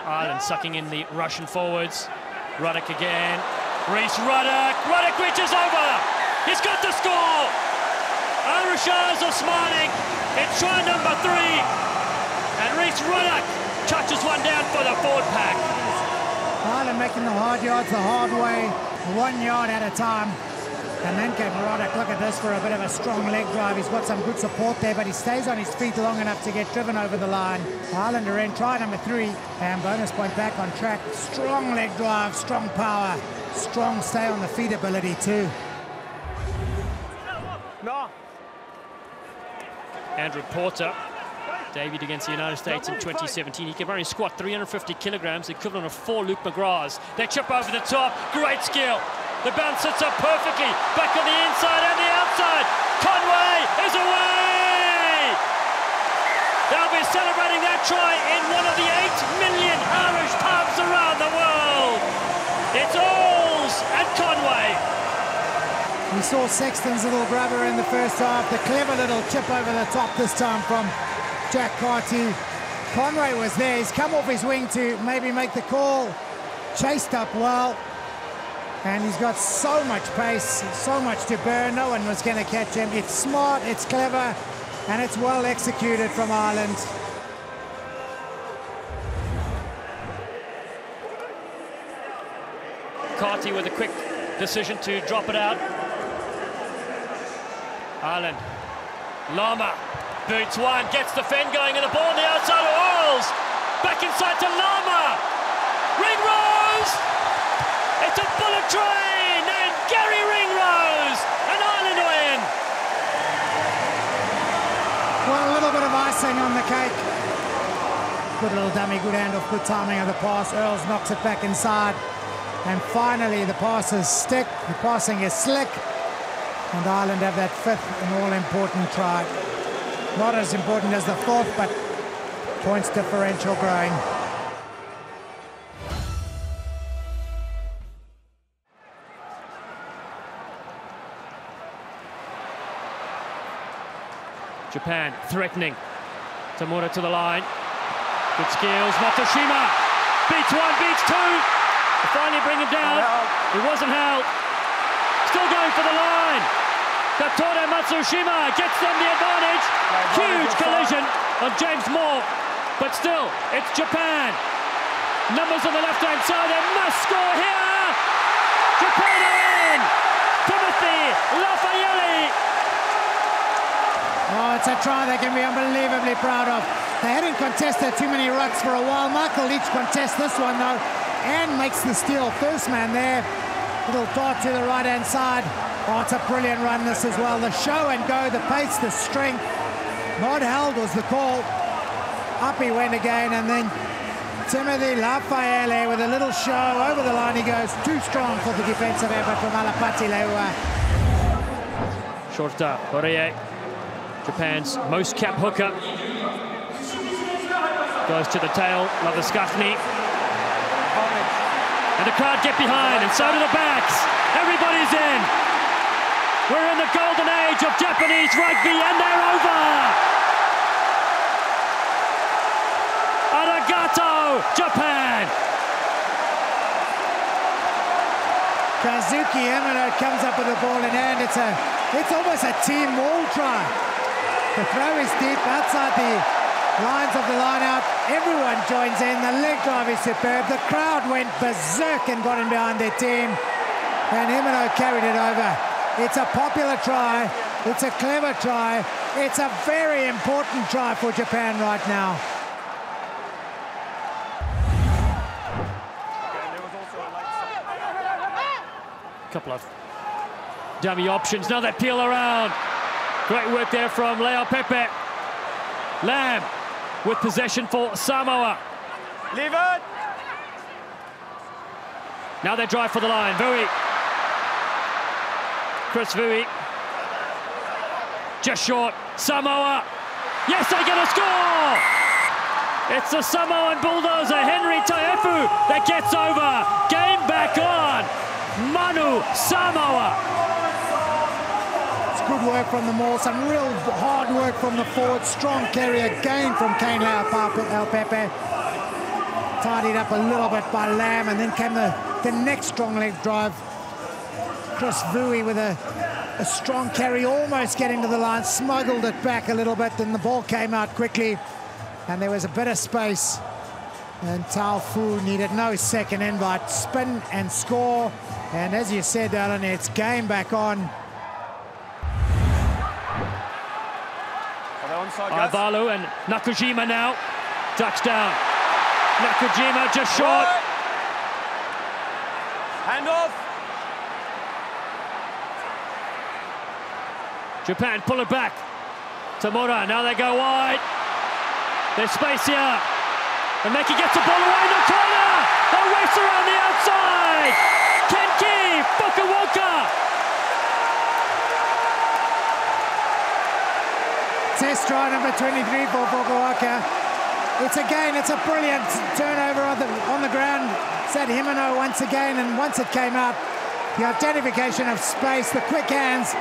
Ireland sucking in the Russian forwards. Ruddock again. Reece Ruddock. Ruddock reaches over. He's got the score. Irishers are smiling. It's try number 3. And Reece Ruddock touches one down for the forward pack. Ireland making the hard yards the hard way, 1 yard at a time. And then came Ruddock. Look at this for a bit of a strong leg drive. He's got some good support there, but he stays on his feet long enough to get driven over the line. Ireland are in try number 3, and bonus point back on track. Strong leg drive, strong power, strong stay on the feet ability too. No. Andrew Porter debuted against the United States in 2017. He can only squat 350 kilograms, the equivalent of 4 Luke McGraths. They chip over the top, great skill. The bounce sits up perfectly, back on the inside and the outside. Conway is away! They'll be celebrating that try in one of the 8 million Irish pubs around the world. It's Oles and Conway. We saw Sexton's little grabber in the first half, the clever little chip over the top this time from Jack Carty. Conway was there, he's come off his wing to maybe make the call, chased up well. And he's got so much pace, so much to burn, no one was going to catch him. It's smart, it's clever, and it's well executed from Ireland. Carty with a quick decision to drop it out. Ireland, Lama, boots one, gets the fend going, and the ball on the outside of Oils. Back inside to Lama. Ringrose! It's a bullet train, and Gary Ringrose, and Ireland win. Well, a little bit of icing on the cake. Good little dummy, good handoff, good timing of the pass. Earls knocks it back inside. And finally, the passes stick, the passing is slick. And Ireland have that 5th and all-important try. Not as important as the 4th, but points differential growing. Japan threatening. Tamura to the line. Good skills. Matsushima beats 1, beats 2. They finally bring him down. He wasn't held. Still going for the line. Katora Matsushima gets them the advantage. Huge collision on James Moore. But still, it's Japan. Numbers on the left-hand side. They must score here. Japan are in. Timothy Lafayette. Oh, it's a try they can be unbelievably proud of. They hadn't contested too many rucks for a while. Michael Leach contests this one, though, and makes the steal. First man there. Little dart to the right-hand side. Oh, it's a brilliant run, this as well. The show and go, the pace, the strength. Not held was the call. Up he went again, and then Timothy Lafayette with a little show. Over the line he goes. Too strong for the defensive effort from Alapati Leua. Shorta, Horie. Japan's most capped hooker. Goes to the tail, Laviskachny. And the crowd get behind, and so do the backs. Everybody's in. We're in the golden age of Japanese rugby, and they're over. Arigato, Japan. Kazuki Emino comes up with the ball in hand. It's almost a team wall try. The throw is deep outside the lines of the line out. Everyone joins in. The leg drive is superb. The crowd went berserk and got in behind their team. And Emino carried it over. It's a popular try. It's a clever try. It's a very important try for Japan right now. Couple of dummy options. Now they peel around. Great work there from Leo Pepe. Lamb with possession for Samoa. Leave it. Now they drive for the line. Vui. Chris Vui. Just short. Samoa. Yes, they get a score! It's the Samoan bulldozer, Henry Taefu, that gets over. Game back on. Manu Samoa. It's good work from the maul, some real hard work from the forward. Strong carry again from Kane Pepe. tidied up a little bit by Lamb, and then came the next strong leg drive. Chris Vui with a strong carry, almost getting to the line, smuggled it back a little bit, then the ball came out quickly, and there was a bit of space. And Tao Fu needed no second invite, spin and score. And as you said, Alan, it's game back on. Ivalu and Nakajima now. Ducks down. Nakajima just short. Hand off. Japan pull it back. Tamura, now they go wide. There's space here. And Meki gets the ball away in the corner. A race around the outside. Kenki, Fukuoka. Test try number 23 for Fukuoka. It's a brilliant turnover on the ground. Said Himeno once again, and once it came out, the identification of space, the quick hands,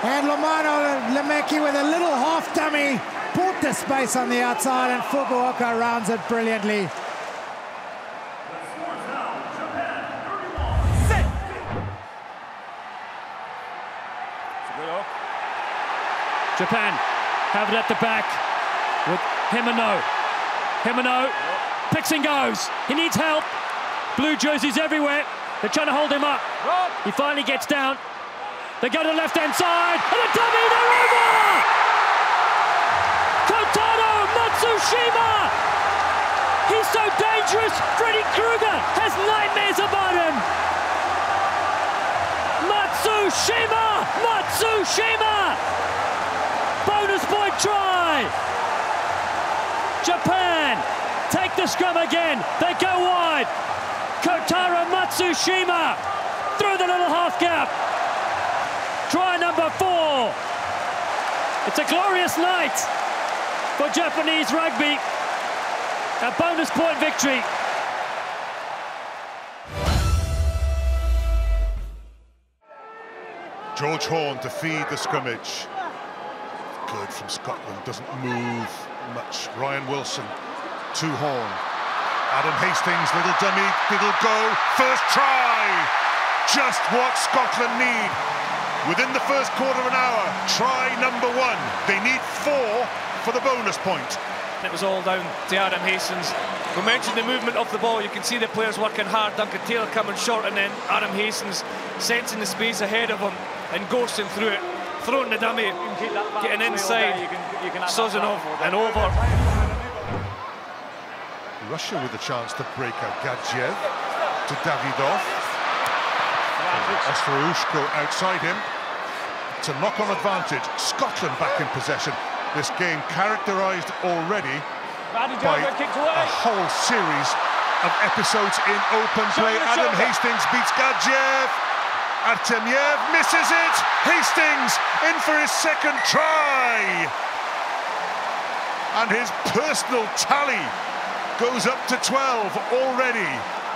and Lomano Lemeki with a little half dummy put the space on the outside, and Fukuoka rounds it brilliantly. Japan have it at the back with Himeno. Himeno picks and goes. He needs help. Blue jerseys everywhere. They're trying to hold him up. He finally gets down. They go to the left-hand side. And a dummy, they're over! Kotaro Matsushima! He's so dangerous. Freddy Krueger has nightmares about him. Matsushima! Matsushima! Bonus point try! Japan take the scrum again. They go wide. Kotaro Matsushima through the little half gap. Try number 4. It's a glorious night for Japanese rugby. A bonus point victory. George Horn to feed the scrimmage. Good from Scotland, doesn't move much. Ryan Wilson to Horn. Adam Hastings, little dummy, it'll go. First try! Just what Scotland need. Within the first quarter of an hour, try number 1. They need 4 for the bonus point. It was all down to Adam Hastings. We mentioned the movement of the ball. You can see the players working hard. Duncan Taylor coming short, and then Adam Hastings sensing the space ahead of him and ghosting through it, throwing the dummy, getting inside, Sozanov and over. Russia with a chance to break out. Gadjev to Davidov. Osfarushko outside him. It's a knock-on advantage. Scotland back in possession. This game characterised already by a whole series of episodes in open play. Adam Hastings beats Gadjev. Artemyev misses it. Hastings in for his second try. And his personal tally goes up to 12 already.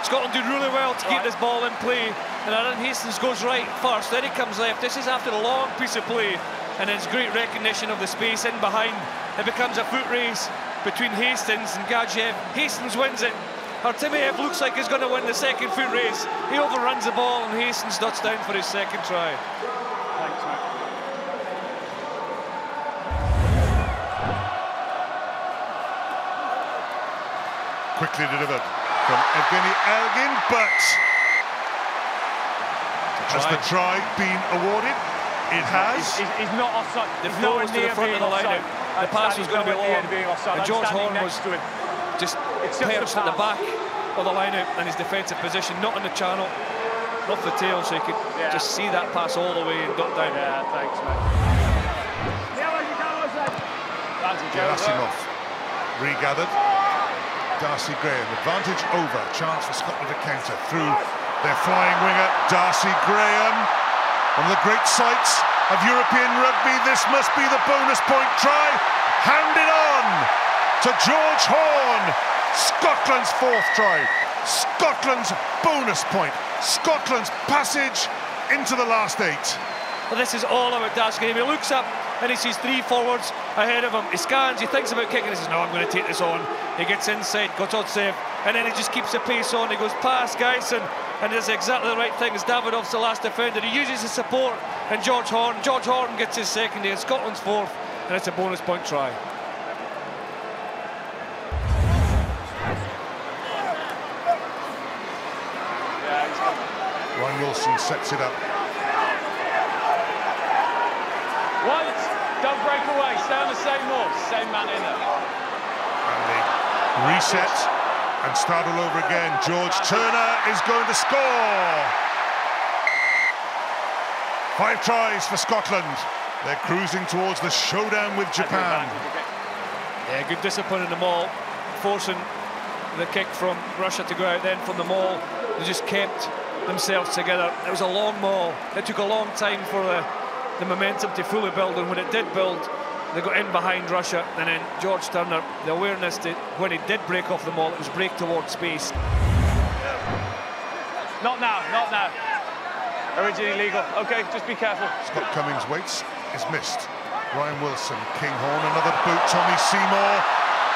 Scotland do really well to keep this ball in play, and Adam Hastings goes right first, then he comes left. This is after a long piece of play, and it's great recognition of the space in behind. It becomes a foot race between Hastings and Gadjev. Hastings wins it. Artemyev looks like he's going to win the second foot race. He overruns the ball, and Hastings dots down for his second try. Thanks, Matt. Quickly delivered from Evgeny Elgin, but has the try been awarded? It has. He's not offside. The flow was to the front of the line. The pass was going to be long, and George Horn was just perched at the back of the line out in his defensive position, not in the channel, off the tail, so you could just see that pass all the way and dot down. Yeah, thanks, man. Gerasimov regathered. Darcy Graham, advantage over, chance for Scotland to counter through their flying winger, Darcy Graham. One of the great sights of European rugby, this must be the bonus point try. Handed on to George Horn. Scotland's 4th try. Scotland's bonus point. Scotland's passage into the last 8. Well, this is all about Darcy Graham. He looks up, and he sees 3 forwards ahead of him. He scans, he thinks about kicking, he says, no, I'm going to take this on. He gets inside, got on save, and then he just keeps the pace on. He goes past Geisen, and does exactly the right thing as Davidoff's the last defender. He uses his support, and George Horton gets his second here, Scotland's 4th, and it's a bonus point try. Ryan Wilson sets it up. Once, don't break away, stay on the same move, same man in there. And they reset and start all over again. George Turner is going to score. 5 tries for Scotland. They're cruising towards the showdown with Japan. Yeah, good discipline in the maul, forcing the kick from Russia to go out. Then from the maul, they just kept themselves together. It was a long maul. It took a long time for the momentum to fully build, and when it did build, they got in behind Russia, and then George Turner, the awareness that when he did break off the maul, it was break towards space. Not now, not now. Originally legal. Okay, just be careful. Scott Cummings waits, is missed. Ryan Wilson, Kinghorn, another boot. Tommy Seymour,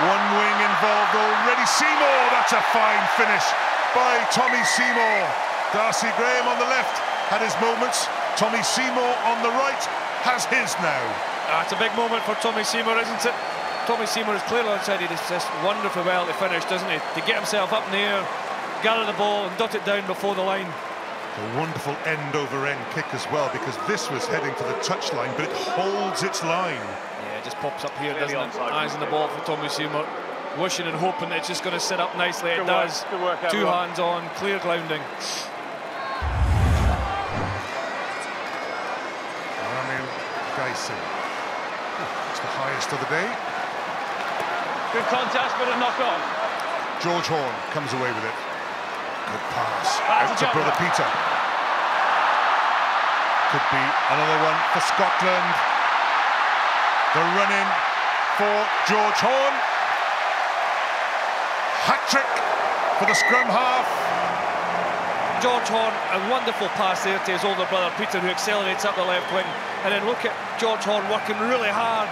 one wing involved already. Seymour, that's a fine finish by Tommy Seymour. Darcy Graham on the left had his moments. Tommy Seymour on the right has his now. It's a big moment for Tommy Seymour, isn't it? Tommy Seymour is clearly onside. He does this wonderfully well to finish, doesn't he? To get himself up in the air, gather the ball and dot it down before the line. A wonderful end-over-end kick as well, because this was heading to the touchline, but it holds its line. Yeah, it just pops up here, doesn't it? Eyes on the ball for Tommy Seymour. Wishing and hoping that it's just going to sit up nicely. It does. Good work, 2 hands on, clear grounding. Geisen. It's the highest of the day. Good contest, but a knock-on. George Horn comes away with it. Good pass. Out to Brother Peter. Could be another one for Scotland. The run-in for George Horn. Hat-trick for the scrum half. George Horn, a wonderful pass there to his older brother Peter, who accelerates up the left wing. And then look at George Horn working really hard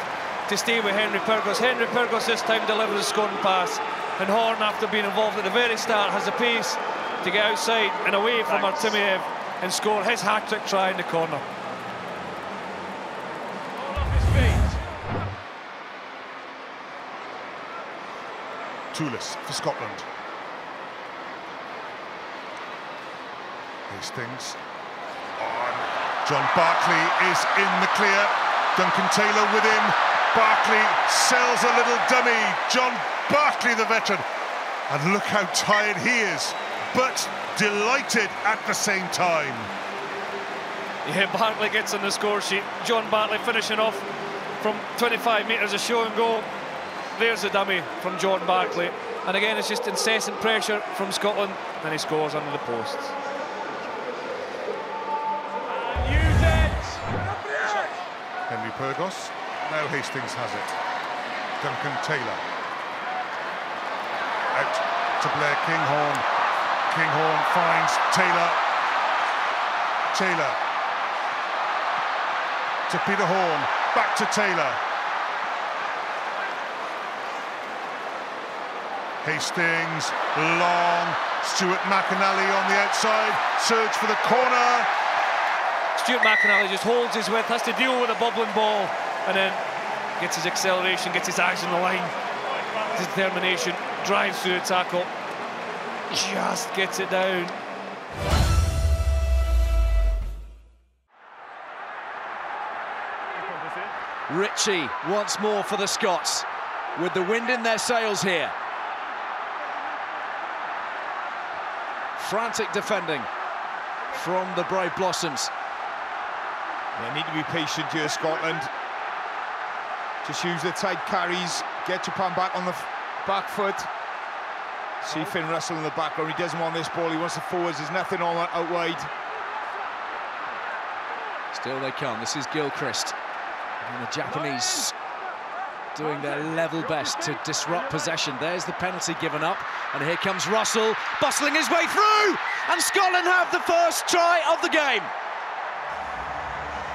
to stay with Henry Pyrgos. Henry Pyrgos this time delivers a scoring pass, and Horn, after being involved at the very start, has the pace to get outside and away from Artemiev and score his hat-trick try in the corner. Toulis for Scotland. Hastings on. John Barclay is in the clear. Duncan Taylor with him. Barclay sells a little dummy. John Barclay, the veteran. And look how tired he is, but delighted at the same time. Yeah, Barclay gets on the score sheet. John Barclay finishing off from 25 metres, a show and go. There's a dummy from John Barclay. And again, it's just incessant pressure from Scotland, and he scores under the posts. Henry Pyrgos. Now Hastings has it. Duncan Taylor. Out to Blair Kinghorn. Kinghorn finds Taylor. Taylor to Peter Horn. Back to Taylor. Hastings, long. Stuart McAnally on the outside. Surge for the corner. Stuart McAnally just holds his width, has to deal with a bubbling ball, and then gets his acceleration, gets his eyes on the line, his determination, drives through the tackle, just gets it down. Ritchie once more for the Scots, with the wind in their sails here. Frantic defending from the Brave Blossoms. They need to be patient here, Scotland. Just use the tight carries, get Japan back on the back foot. See Finn Russell in the background. He doesn't want this ball, he wants the forwards. There's nothing on out wide. Still they come. This is Gilchrist. And the Japanese doing their level best to disrupt possession. There's the penalty given up. And here comes Russell, bustling his way through! And Scotland have the first try of the game.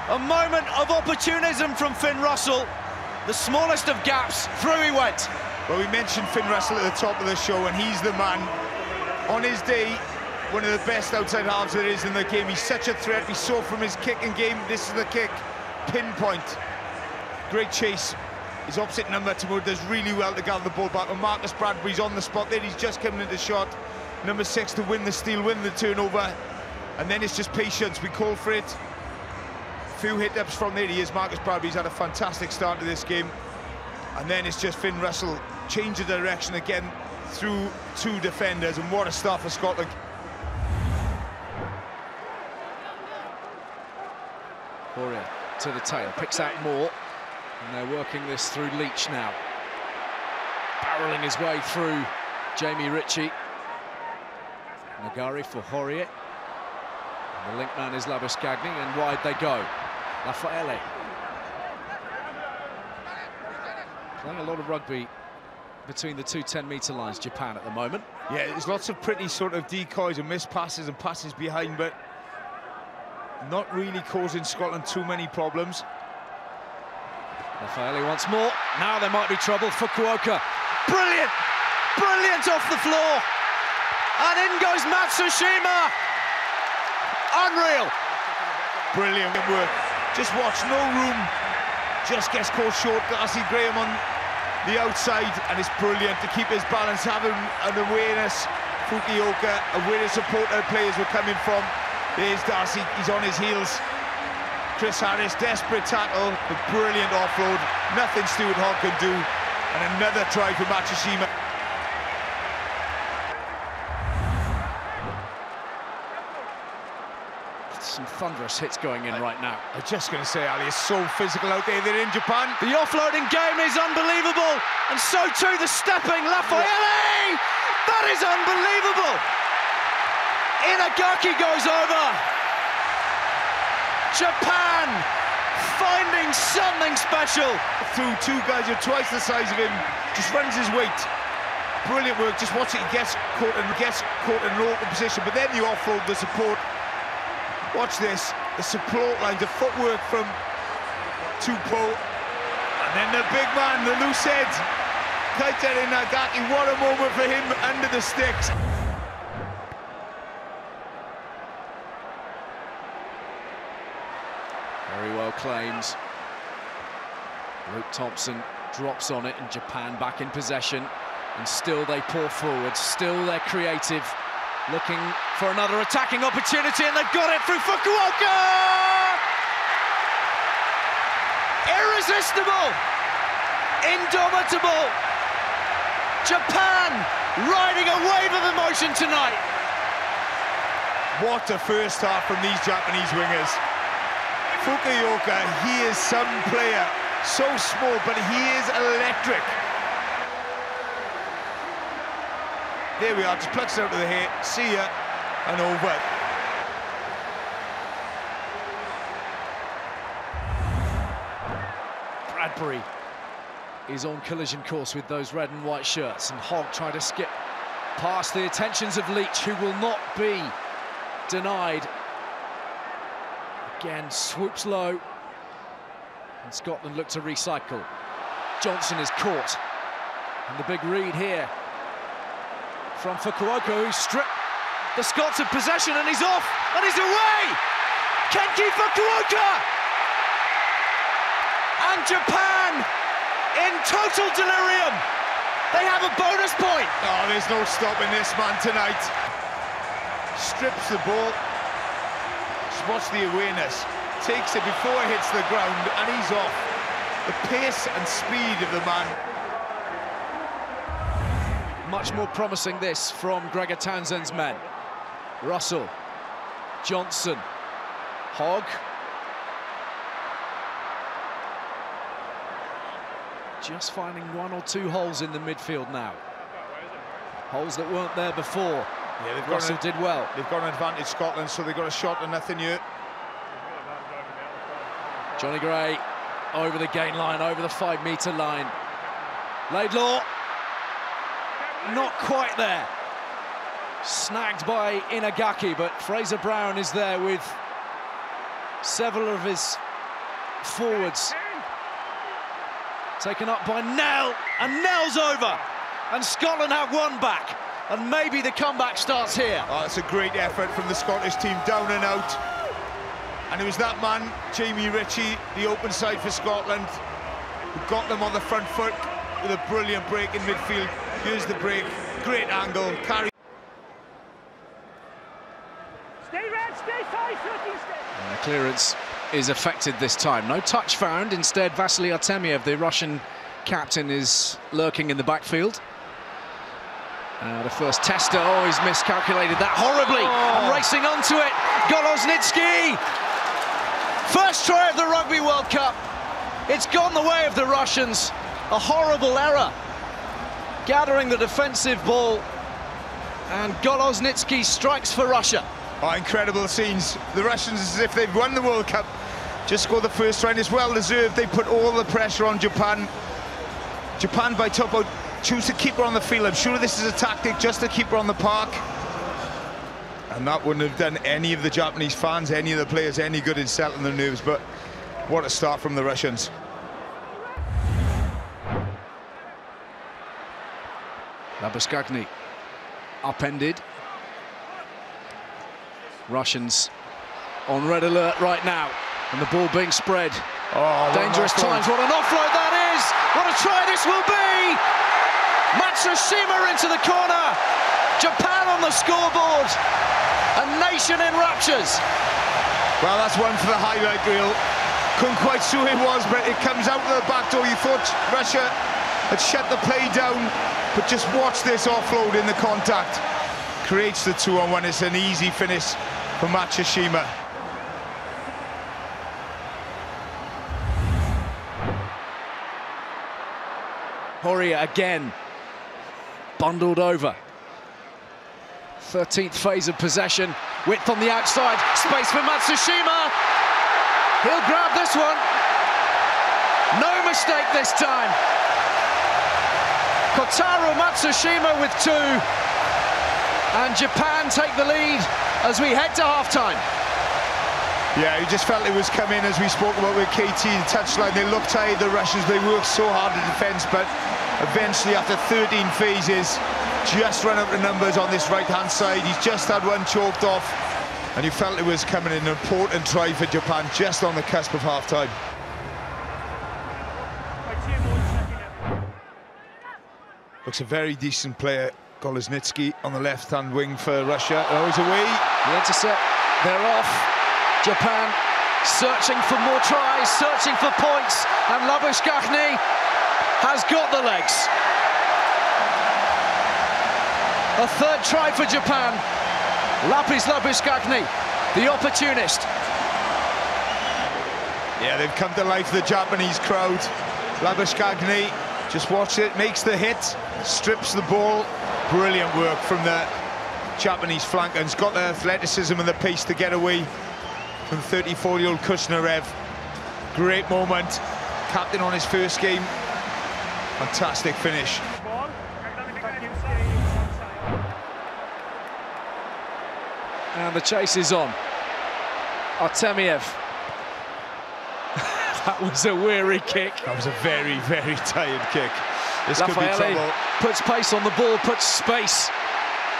A moment of opportunism from Finn Russell. The smallest of gaps, through he went. Well, we mentioned Finn Russell at the top of the show, and he's the man. On his day, one of the best outside halves there is in the game. He's such a threat. We saw from his kicking game, this is the kick, pinpoint. Great chase. His opposite number, Tamura, does really well to gather the ball back. And Marcus Bradbury's on the spot there. He's just coming into shot. Number 6 to win the steal, win the turnover. And then it's just patience. We call for it. Few hit-ups from there. He is Marcus Bradbury's had a fantastic start to this game. And then it's just Finn Russell change the direction again through 2 defenders. And what a start for Scotland. Poirier to the tail, picks out more. And they're working this through Leach now. Barreling his way through Jamie Ritchie. Nagari for Poirier. And the link man is Labuschagne, and wide they go. Raffaele. Playing a lot of rugby between the 2 10-metre lines, Japan at the moment. Yeah, there's lots of pretty sort of decoys and missed passes and passes behind, but not really causing Scotland too many problems. Raffaele once more. Now there might be trouble for Fukuoka. Brilliant! Brilliant off the floor! And in goes Matsushima! Unreal! Brilliant work. Just watch, no room. Just gets caught short. Darcy Graham on the outside, and it's brilliant to keep his balance, having an awareness. Fukuoka, where his supporter players were coming from. There's Darcy, he's on his heels. Chris Harris, desperate tackle, but brilliant offload. Nothing Stuart Hogg can do. And another try for Matsushima. Some thunderous hits going in right now. I'm just going to say, Ali, it's so physical out there. They're in Japan. The offloading game is unbelievable. And so too the stepping. Raffaele! That is unbelievable! Inagaki goes over. Japan finding something special. Through 2 guys who are twice the size of him, just runs his weight. Brilliant work, just watch it, he gets caught in an awkward position, but then the offload, the support. Watch this, the support line, the footwork from Tupou. And then the big man, the loose head, Kaiteri Nagaki, what a moment for him under the sticks. Very well claims. Luke Thompson drops on it, and Japan back in possession. And still they pour forward, still they're creative, looking for another attacking opportunity, and they've got it through Fukuoka! Irresistible! Indomitable! Japan riding a wave of emotion tonight. What a first half from these Japanese wingers. Fukuoka, he is some player, so small, but he is electric. There we are, just plucks it out of the hair, see ya, and over. Bradbury is on collision course with those red and white shirts, and Hogg trying to skip past the attentions of Leach, who will not be denied. Again, swoops low, and Scotland look to recycle. Johnson is caught, and the big read here from Fukuoka, who stripped the Scots of possession, and he's off, and he's away! Kenki Fukuoka! And Japan in total delirium. They have a bonus point. Oh, there's no stopping this man tonight. Strips the ball. Just watch the awareness. Takes it before it hits the ground, and he's off. The pace and speed of the man. Much more promising this from Gregor Townsend's men. Russell, Johnson, Hogg. Just finding 1 or 2 holes in the midfield now. Holes that weren't there before. Yeah, Russell did well. They've got an advantage, Scotland, so they've got a shot and nothing here. Johnny Gray over the gain line, over the 5-metre line. Laidlaw, not quite there. Snagged by Inagaki, but Fraser Brown is there with several of his forwards. Taken up by Nell, and Nell's over. And Scotland have one back. And maybe the comeback starts here. Oh, it's a great effort from the Scottish team, down and out. And it was that man, Jamie Ritchie, the open side for Scotland, who got them on the front foot with a brilliant break in midfield. Here's the break, great angle, carry. Stay red, stay tight, And the clearance is affected this time. No touch found. Instead, Vasily Artemiev, the Russian captain, is lurking in the backfield. The first tester, oh, he's miscalculated that horribly. And racing onto it, Golozhnitsky. First try of the Rugby World Cup. It's gone the way of the Russians. A horrible error. Gathering the defensive ball. And Golozhnitsky strikes for Russia. Oh, incredible scenes. The Russians, as if they've won the World Cup, just scored the first try, and it's well deserved. They put all the pressure on Japan. Japan, by Topo, choose to keep her on the field. I'm sure this is a tactic just to keep her on the park. And that wouldn't have done any of the Japanese fans, any of the players, any good in settling their nerves. But what a start from the Russians. Labuskagny upended. Russians on red alert right now, and the ball being spread. Oh, dangerous times. What an offload that is! What a try this will be! Matsushima into the corner. Japan on the scoreboard. A nation in raptures. Well, that's one for the highlight reel. Couldn't quite see who it was, but it comes out of the back door. You thought Russia had shut the play down, but just watch this offload in the contact. Creates the 2-on-1. It's an easy finish for Matsushima. Horia again, bundled over. 13th phase of possession, width on the outside, space for Matsushima. He'll grab this one. No mistake this time. Kotaro Matsushima with 2. And Japan take the lead as we head to half-time. Yeah, you just felt it was coming, as we spoke about with KT, the touchline. They looked tired, the Russians. They worked so hard in defence, but eventually, after 13 phases, just run up the numbers on this right-hand side. He's just had one choked off, and you felt it was coming. An important try for Japan, just on the cusp of half-time. Looks a very decent player, Golozhnitsky, on the left-hand wing for Russia. Oh, he's away. The intercept, they're off. Japan searching for more tries, searching for points, and Labuskagny has got the legs. A third try for Japan. Lapis Labuskagny, the opportunist. Yeah, they've come to life, the Japanese crowd. Labuskagny, just watch it, makes the hit, strips the ball. Brilliant work from the Japanese flankers. Got the athleticism and the pace to get away from 34-year-old Kushnarev. Great moment. Captain on his first game. Fantastic finish. And the chase is on. Artemiev. That was a weary kick. That was a very, very tired kick. This could be Raffaele trouble. puts pace on the ball, puts space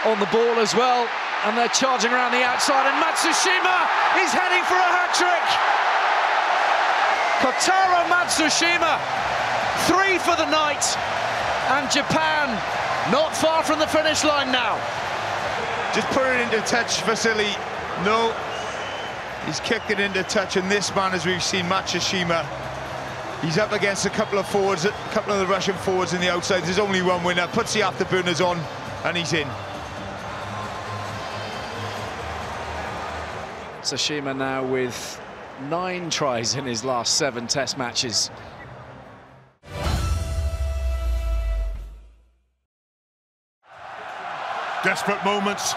on the ball as well. And they're charging around the outside, and Matsushima is heading for a hat-trick. Kotaro Matsushima, 3 for the night. And Japan not far from the finish line now. Just put it into touch, Vasily. No, he's kicked it into touch, and this man, as we've seen, Matsushima, he's up against a couple of forwards, a couple of the Russian forwards in the outside. There's only one winner, puts the afterburners on, and he's in. Matsushima now with 9 tries in his last 7 test matches. Desperate moments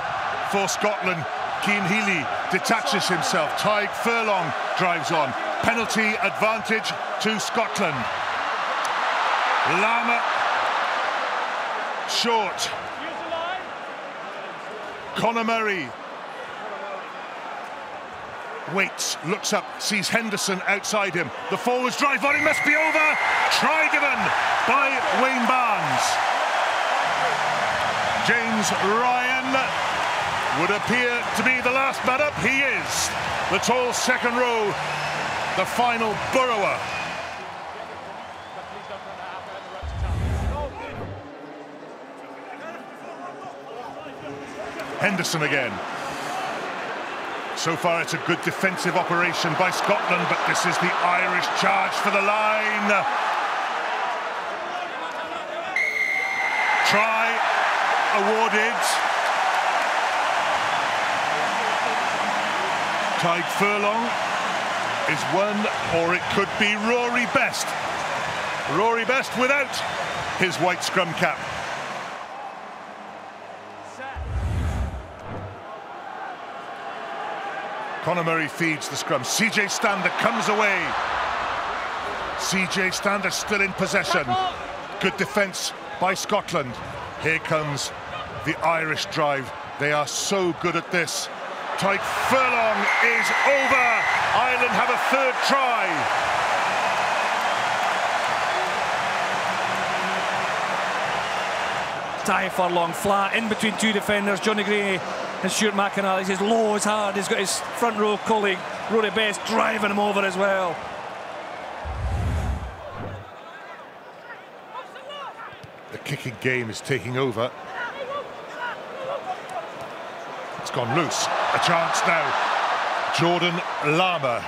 for Scotland. Cian Healy detaches himself. Tadhg Furlong drives on. Penalty advantage to Scotland. Lama short. Conor Murray waits, looks up, sees Henderson outside him. The forwards drive on, it must be over. Try given by Wayne Barnes. James Ryan would appear to be the last man up. He is. The tall second row, the final burrower. Henderson again. So far it's a good defensive operation by Scotland, but this is the Irish charge for the line. Try awarded. Tadhg Furlong is one, or it could be Rory Best. Rory Best without his white scrum cap. Conor Murray feeds the scrum. CJ Stander comes away. CJ Stander still in possession. Good defence by Scotland. Here comes the Irish drive. They are so good at this. Tadhg Furlong is over. Ireland have a third try. Tadhg Furlong flat in between two defenders, Johnny Gray and Stuart McInally. He's low, as hard. He's got his front row colleague Rory Best driving him over as well. The kicking game is taking over. It's gone loose. A chance now. Jordan Lama.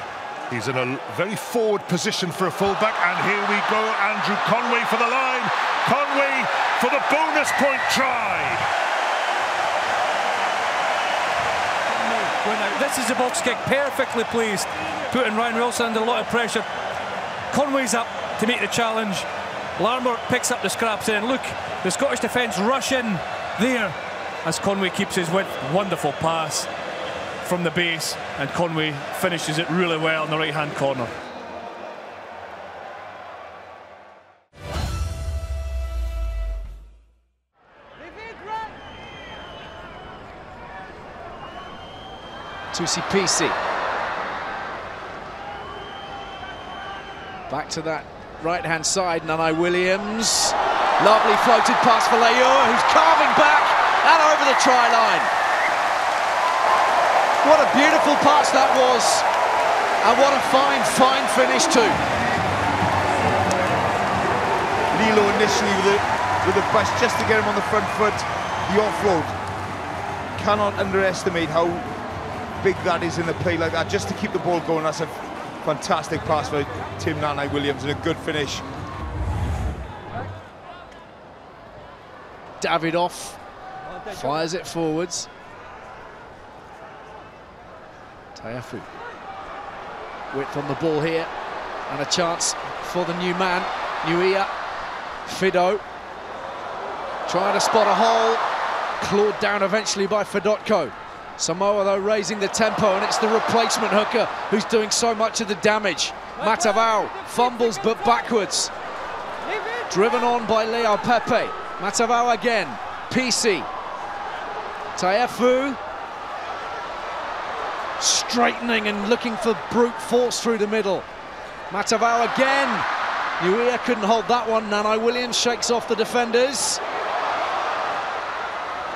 He's in a very forward position for a fullback, and here we go. Andrew Conway for the line. Conway for the bonus point try. This is a box kick, perfectly placed, putting Ryan Wilson under a lot of pressure. Conway's up to make the challenge. Larmour picks up the scraps in. Look, the Scottish defence rush in there as Conway keeps his width. Wonderful pass from the base, and Conway finishes it really well in the right-hand corner. Tusi Pisi. Back to that right-hand side, Nanai Williams. Lovely floated pass for Leioa, who's carving back and over the try line. What a beautiful pass that was, and what a fine finish too. Lilo initially with the bust just to get him on the front foot. The offload. Cannot underestimate how big that is in a play like that, just to keep the ball going. That's a fantastic pass for Tim Nanai Williams and a good finish. Davidoff fires it forwards. Tayafu. Width on the ball here, and a chance for the new man, Nuia. Fido trying to spot a hole, clawed down eventually by Fedotko. Samoa, though, raising the tempo, and it's the replacement hooker who's doing so much of the damage. Matavao fumbles, but backwards. Driven on by Leo Pepe. Matavao again. PC. Taefu. Straightening and looking for brute force through the middle. Matavao again. Nuia couldn't hold that one. Nanai Williams shakes off the defenders.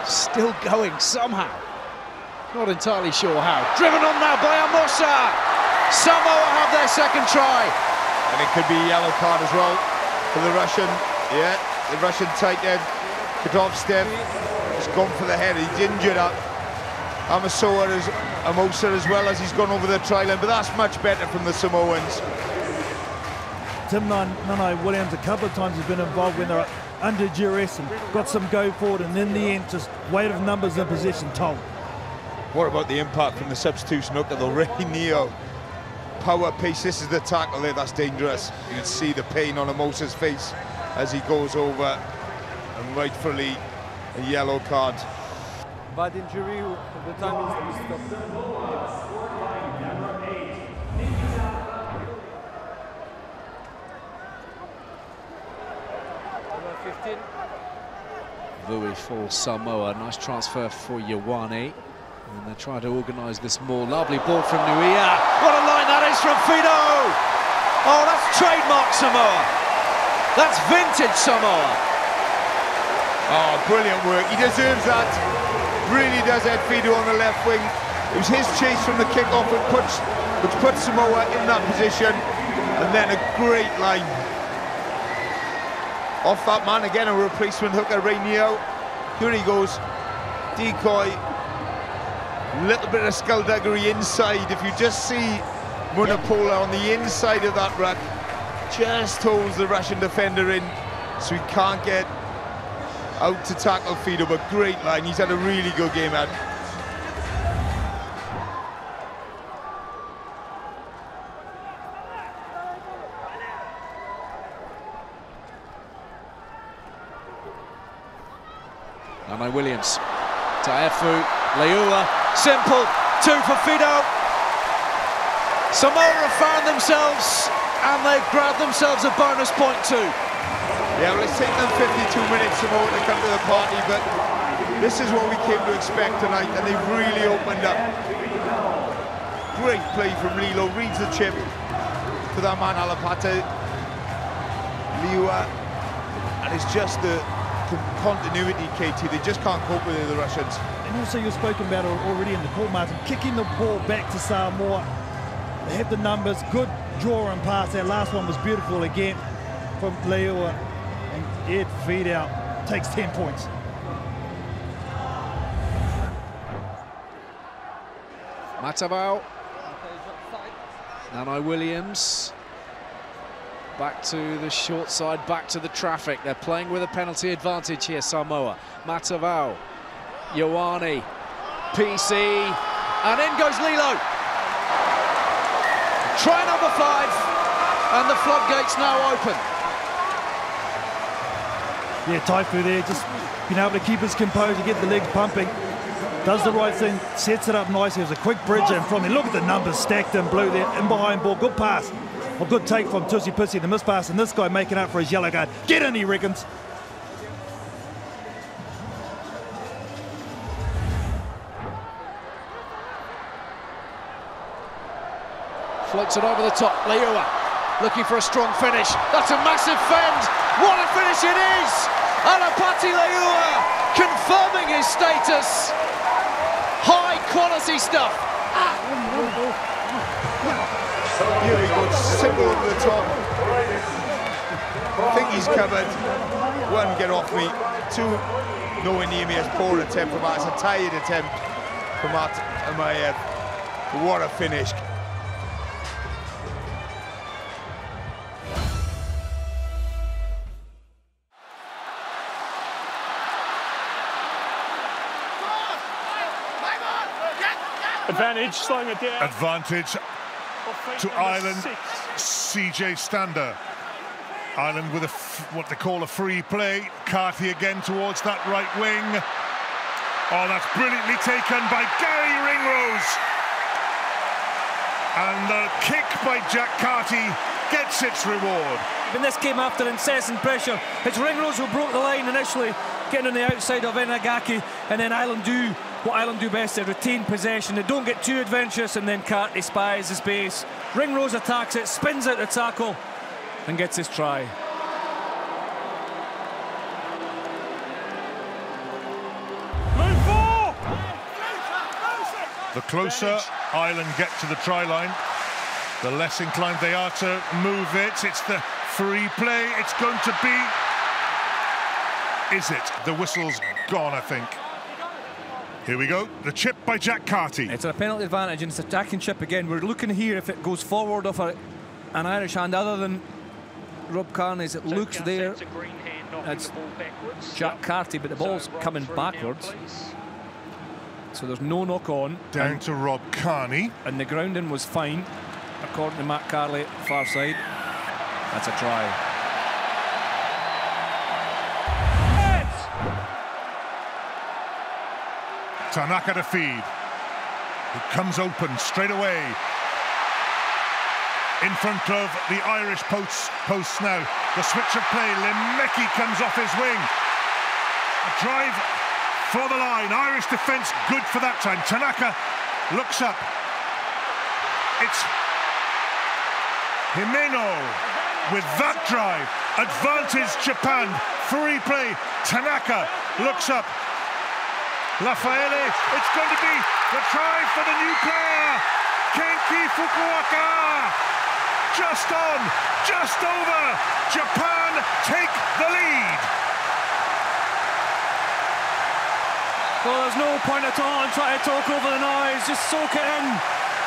Still going somehow. Not entirely sure how. Driven on now by Amosa. Samoa have their second try. And it could be a yellow card as well for the Russian. Yeah, the Russian tight end. Kadovstev has gone for the head. He's injured up. Amosa as well as he's gone over the try line, but that's much better from the Samoans. Tim Nanai Williams a couple of times has been involved when they're under duress and got some go forward, and in the end just weight of numbers in possession told. What about the impact from the substitution hook of the Ray Neo? Power pace, this is the tackle there, that's dangerous. You can see the pain on Amosa's face as he goes over, and rightfully a yellow card. Bad injury, the time is stopped. Vui for Samoa, nice transfer for Ioane. And they're trying to organise this more. Lovely ball from Nuia. What a line that is from Fido! Oh, that's trademark Samoa. That's vintage Samoa. Oh, brilliant work. He deserves that. Really does, Ed Fido on the left wing. It was his chase from the kick-off which puts Samoa in that position. And then a great line. Off that man again, a replacement hooker, Rainio. Here he goes. Decoy. Little bit of skullduggery inside. If you just see Munapola on the inside of that ruck, just holds the Russian defender in, so he can't get out to tackle Fido, but great line. He's had a really good game, Ed. Nano Williams, Taefu, Leua, simple, 2 for Fido. Samoa have found themselves, and they've grabbed themselves a bonus point too. Yeah, well, it's taken them 52 minutes Samoa to come to the party, but this is what we came to expect tonight, and they've really opened up. Great play from Lilo, reads the chip to that man Alapata. Leua, and it's just the continuity, KT. They just can't cope with it, the Russians. And also, you've spoken about it already in the call, Martin, kicking the ball back to Samoa. They have the numbers, good draw and pass. That last one was beautiful again from Leua. And Ed Fido takes 10 points. Matavao. Nano Williams. Back to the short side, back to the traffic. They're playing with a penalty advantage here, Samoa. Matavao, Ioane, PC, and in goes Lilo. Try number 5, and the floodgates now open. Yeah, Taifu there, just being able to keep his composure, get the legs pumping. Does the right thing, sets it up nicely. It was a quick bridge in from him. Look at the numbers stacked in blue there, in behind ball, good pass. A good take from Tusi Pussy, the miss pass, and this guy making up for his yellow card. Get in, he reckons. Floats it over the top, Leua looking for a strong finish. That's a massive fend. What a finish it is! Alapati Leua confirming his status. High quality stuff. Here he goes, simple over the top. I think he's covered. 1, get off me. 2, nowhere near me. As poor attempt from Matt. It's a tired attempt from Matt Amayev. What a finish. Advantage, slowing it down. Advantage to Ireland, CJ Stander. Ireland with what they call a free play. Carty again towards that right wing. Oh, that's brilliantly taken by Gary Ringrose. And the kick by Jack Carty gets its reward. In this came after incessant pressure. It's Ringrose who broke the line initially, getting on the outside of Inagaki, and then Ireland do what Ireland do best, they retain possession, they don't get too adventurous, and then Carty spies the space. Ringrose attacks it, spins out the tackle, and gets his try. The closer Ireland get to the try line, the less inclined they are to move it. It's the free play, it's going to be... Is it? The whistle's gone, I think. Here we go, the chip by Jack Carty. It's a penalty advantage and it's attacking chip again. We're looking here if it goes forward off an Irish hand other than Rob Carney's. It looks there. It's Jack Carty, but the ball's coming backwards. So there's no knock on. Down to Rob Carney. And the grounding was fine, according to Matt Carley, far side. That's a try. Tanaka to feed. It comes open straight away. In front of the Irish posts now. The switch of play. Limecki comes off his wing. A drive for the line. Irish defence good for that time. Tanaka looks up. It's Himeno with that drive. Advantage Japan. Free play. Tanaka looks up. Lafayette. It's going to be the try for the new player. Kenki Fukuoka. Just on, just over. Japan take the lead. Well, there's no point at all in trying to talk over the noise. Just soak it in.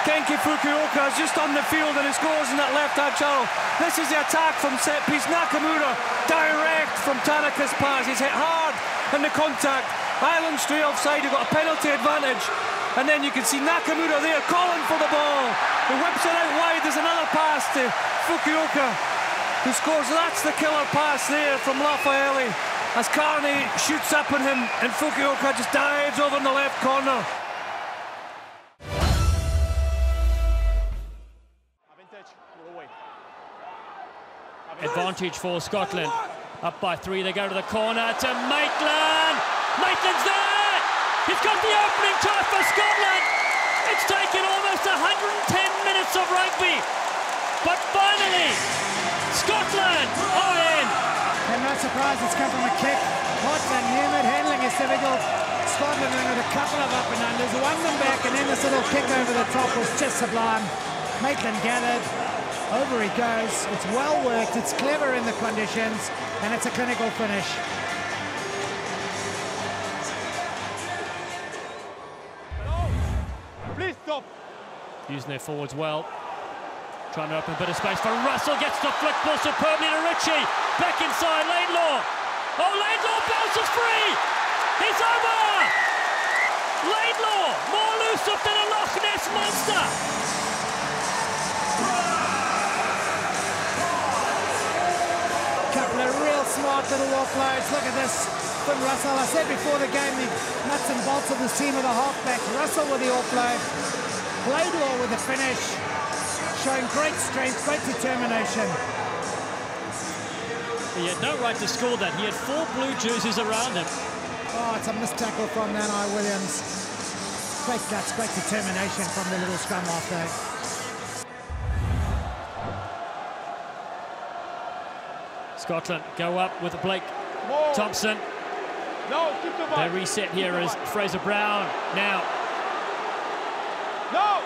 Kenki Fukuoka is just on the field and he scores in that left-hand channel. This is the attack from set piece. Nakamura direct from Tanaka's pass. He's hit hard in the contact. Ireland straight offside. You've got a penalty advantage. And then you can see Nakamura there calling for the ball. He whips it out wide. There's another pass to Fukuoka, who scores. That's the killer pass there from Lafayette as Carney shoots up on him and Fukuoka just dives over in the left corner. Advantage for Scotland. Up by 3, they go to the corner to Maitland. Maitland's there! He's got the opening try for Scotland. It's taken almost 110 minutes of rugby. But finally, Scotland are in. And no surprise, it's come from a kick. Hot and humid, handling is difficult. Scotland with a couple of up and unders, won them back, and then this little kick over the top was just sublime. Maitland gathered. Over he goes. It's well worked, it's clever in the conditions, and it's a clinical finish. Please stop. Using their forwards well. Trying to open a bit of space for Russell. Gets the flick ball superbly to Ritchie. Back inside, Laidlaw. Oh, Laidlaw bounces free. He's over. Laidlaw, more elusive than a Loch Ness monster. Couple of real smart little offloads. Look at this from Russell. I said before the game, the nuts and bolts of this team are the halfbacks. Russell with the offload. Laidlaw with the finish. Showing great strength, great determination. He had no right to score that. He had 4 blue jerseys around him. Oh, it's a missed tackle from Nanai Williams. Great guts, great determination from the little scrum half there. Scotland go up with Blake Thompson. No, keep the ball. They reset here as Fraser Brown now. No!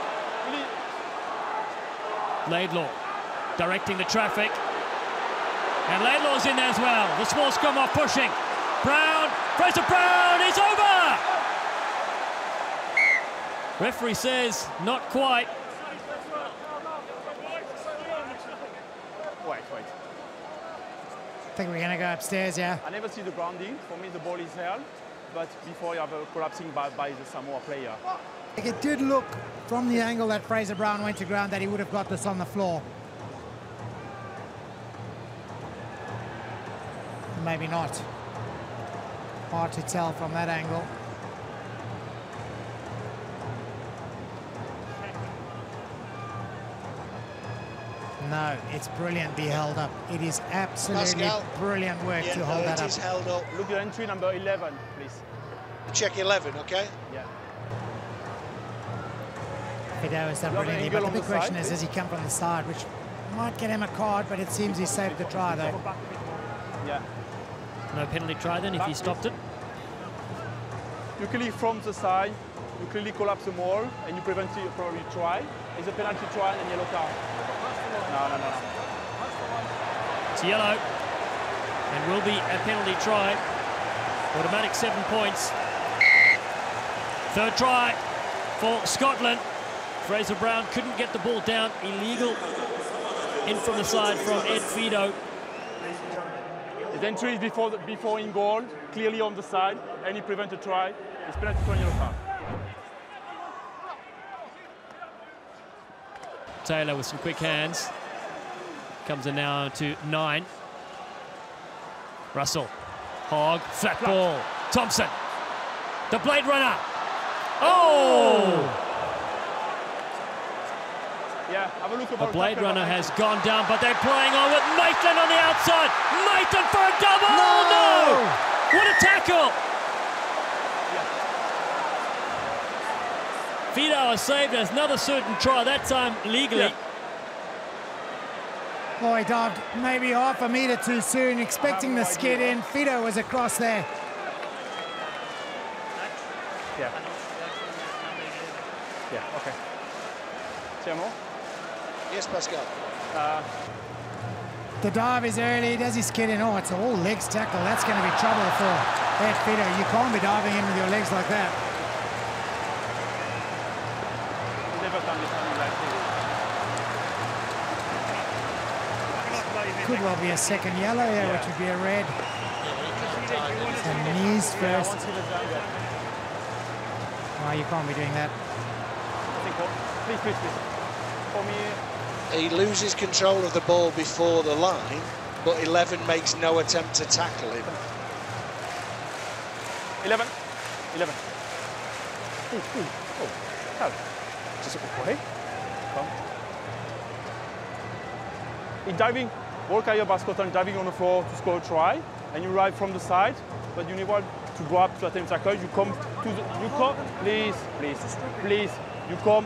Laidlaw directing the traffic. And Laidlaw's in there as well. The small scrum off pushing. Brown, Fraser Brown is over! Referee says not quite. Wait. I think we're going to go upstairs, yeah? I never see the grounding. For me, the ball is held, but before you have a collapsing by the Samoa player. It did look from the angle that Fraser Brown went to ground that he would have got this on the floor. Maybe not. Hard to tell from that angle. No, it's brilliantly held up. It is absolutely brilliant work to hold that up. It is held up. Look at entry number 11, please. Check 11, okay? Yeah. Fido has done brilliantly, but the big question is, does he come from the side, which might get him a card, but it seems he saved the try, though. Yeah. No penalty try then if he stopped it. You clearly from the side, you clearly collapse the wall, and you prevent it, probably try. It's a penalty try and yellow card. No. It's yellow, and will be a penalty try. Automatic 7 points. Third try for Scotland. Fraser Brown couldn't get the ball down. Illegal in from the side from Ed Fido. His entry is before in goal, clearly on the side, and he prevented try. It's penalty try and yellow card. Taylor with some quick hands. Comes in now to 9. Russell. Hogg. Flat ball. Thompson. The Blade Runner. Oh! Yeah, have a look at the Blade Runner has gone down, but they're playing on with Maitland on the outside. Maitland for a double! No! What a tackle! Yeah, Fido has saved us another certain try, that time legally. Yeah. Oh, he dived maybe half a metre too soon, expecting the skid in. Fido was across there. Yeah. Yeah, okay. Tiamo? Yes, Pascal. The dive is early. Does he skid in? Oh, it's a all legs tackle. That's going to be trouble for Ed Fido. You can't be diving in with your legs like that. Could well be a second yellow here, which would be a red. And knees first. Oh, you can't be doing that. Please. For me. He loses control of the ball before the line, but 11 makes no attempt to tackle him. 11. Oh, help. Just okay. Come. In diving, ball carrier by Scotland diving on the floor to score a try, and you arrive from the side, but you need one to grab to attempt tackle. You come to the, please. You come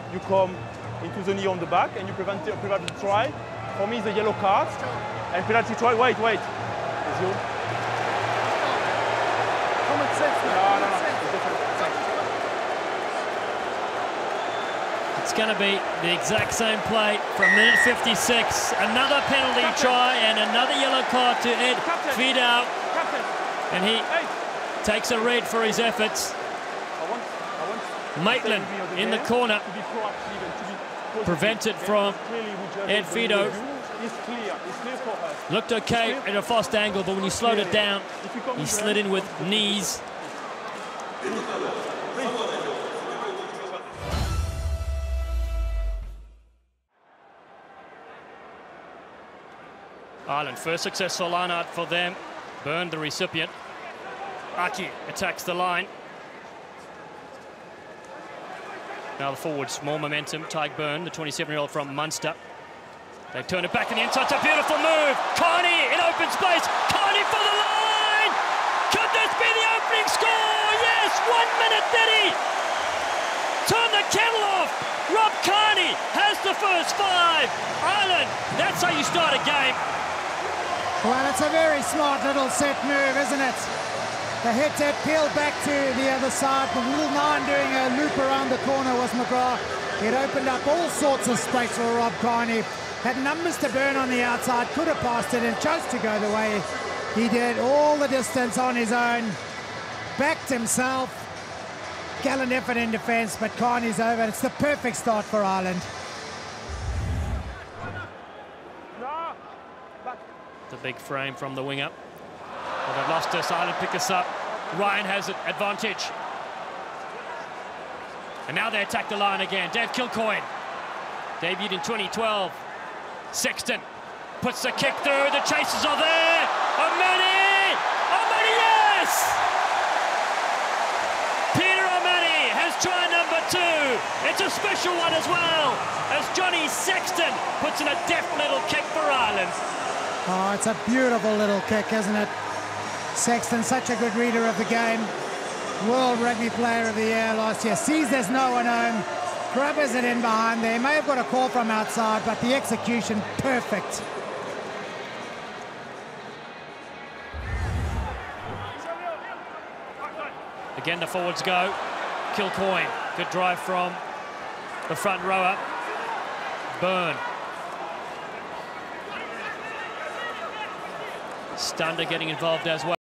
into the knee on the back, and you prevent the try. For me, the yellow card and penalty try. Wait. Is you? Common sense. No. It's going to be the exact same play from minute 56. Another penalty try and another yellow card to Ed Fido. And he takes a red for his efforts. Maitland in the corner. Prevented from Ed Fido. Looked okay at a fast angle, but when you slowed it down, he slid in with knees. Ireland, first successful line out for them. Byrne, the recipient. Aki attacks the line. Now the forwards, more momentum. Tyke Byrne, the 27-year-old from Munster. They turn it back in the inside. It's a beautiful move. Carney in open space. Carney for the line. Could this be the opening score? Yes, 1 minute 30. Turn the kettle off. Rob Carney has the first 5. Ireland, that's how you start a game. Well, it's a very smart little set move, isn't it? The hit peeled back to the other side. The little 9 doing a loop around the corner was McGrath. It opened up all sorts of space for Rob Carney. Had numbers to burn on the outside, could have passed it and chose to go the way he did. All the distance on his own. Backed himself. Gallant effort in defence, but Carney's over. It's the perfect start for Ireland. The big frame from the winger. Well, they've lost us. Ireland pick us up. Ryan has it, advantage. And now they attack the line again. Dave Kilcoyne, debuted in 2012. Sexton puts the kick through. The chasers are there. O'Mahony, yes! Peter O'Mahony has try number 2. It's a special one as well, as Johnny Sexton puts in a deft little kick for Ireland. Oh, it's a beautiful little kick, isn't it? Sexton, such a good reader of the game. World Rugby Player of the Year last year. Sees there's no one home. Grubbers it in behind there. May have got a call from outside, but the execution, perfect. Again, the forwards go. Kilcoyne, good drive from the front rower. Byrne. Stunder getting involved as well.